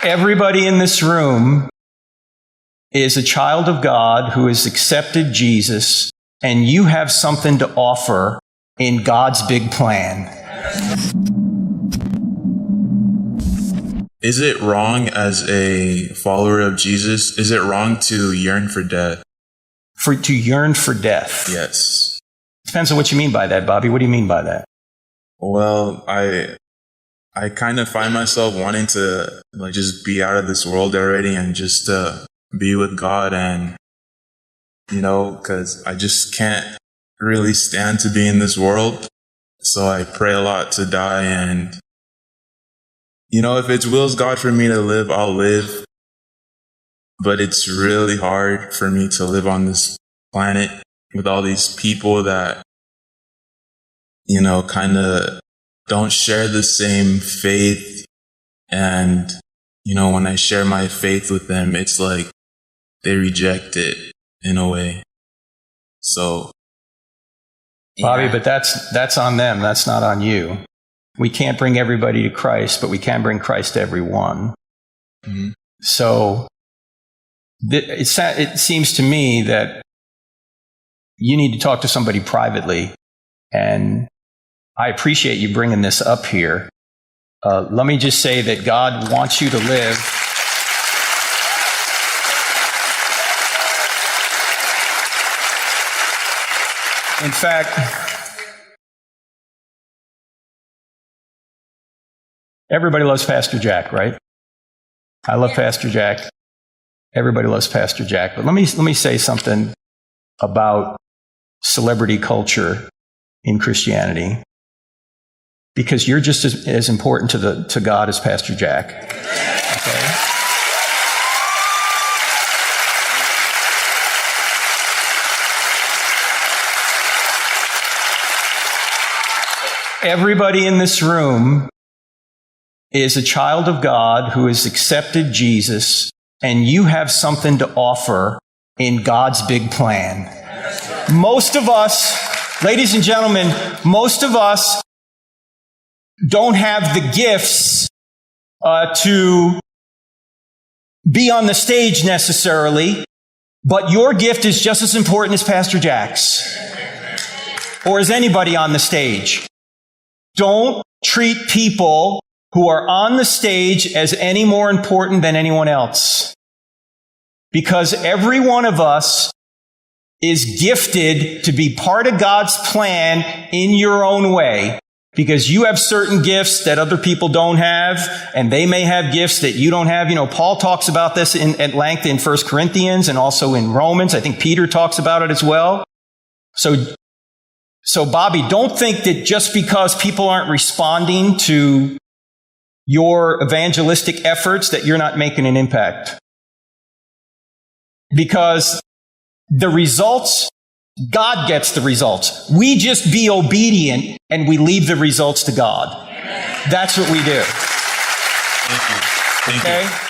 Everybody in this room is a child of God who has accepted Jesus, and you have something to offer in God's big plan. Is it wrong as a follower of Jesus? Is it wrong to yearn for death? To yearn for death? Yes. Depends on what you mean by that, Bobby. What do you mean by that? Well, I kind of find myself wanting to just be out of this world already and just be with God, and because I just can't really stand to be in this world. So I pray a lot to die, and if it's wills God for me to live, I'll live. But it's really hard for me to live on this planet with all these people that kind of don't share the same faith. And, when I share my faith with them, it's like they reject it in a way. So. Bobby, but that's on them. That's not on you. We can't bring everybody to Christ, but we can bring Christ to everyone. Mm-hmm. So it seems to me that you need to talk to somebody privately, and I appreciate you bringing this up here. Let me just say that God wants you to live. In fact, everybody loves Pastor Jack, right? I love Pastor Jack. Everybody loves Pastor Jack. But let me say something about celebrity culture in Christianity, because you're just as important to God as Pastor Jack. Okay? Everybody in this room is a child of God who has accepted Jesus, and you have something to offer in God's big plan. Most of us, ladies and gentlemen, most of us don't have the gifts to be on the stage necessarily, but your gift is just as important as Pastor Jack's or as anybody on the stage. Don't treat people who are on the stage as any more important than anyone else. Because every one of us is gifted to be part of God's plan in your own way. Because you have certain gifts that other people don't have, and they may have gifts that you don't have. Paul talks about this at length in 1 Corinthians and also in Romans. I think Peter talks about it as well. So Bobby, don't think that just because people aren't responding to your evangelistic efforts that you're not making an impact. Because the results, God gets the results. We just be obedient and we leave the results to God. That's what we do. Thank you. Thank you.